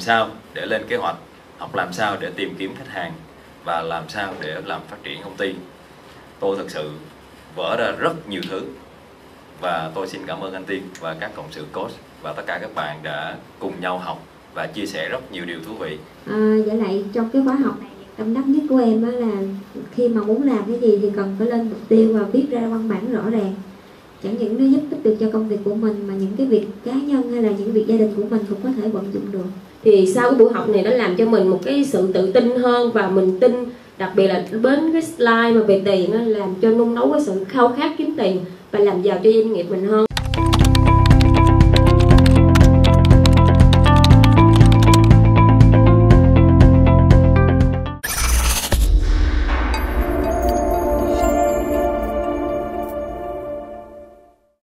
sao để lên kế hoạch, học làm sao để tìm kiếm khách hàng và làm sao để làm phát triển công ty. Tôi thật sự vỡ ra rất nhiều thứ và tôi xin cảm ơn anh Tiên và các cộng sự coach và tất cả các bạn đã cùng nhau học và chia sẻ rất nhiều điều thú vị. Vậy lại trong cái khóa học này, tâm đắc nhất của em đó là khi mà muốn làm cái gì thì cần phải lên mục tiêu và viết ra văn bản rõ ràng. Chẳng những nó giúp ích được cho công việc của mình mà những cái việc cá nhân hay là những việc gia đình của mình cũng có thể vận dụng được. Thì sau cái buổi học này nó làm cho mình một cái sự tự tin hơn, và mình tin, đặc biệt là đến cái slide mà về tiền, làm cho nung nấu cái sự khao khát kiếm tiền và làm giàu cho doanh nghiệp mình hơn.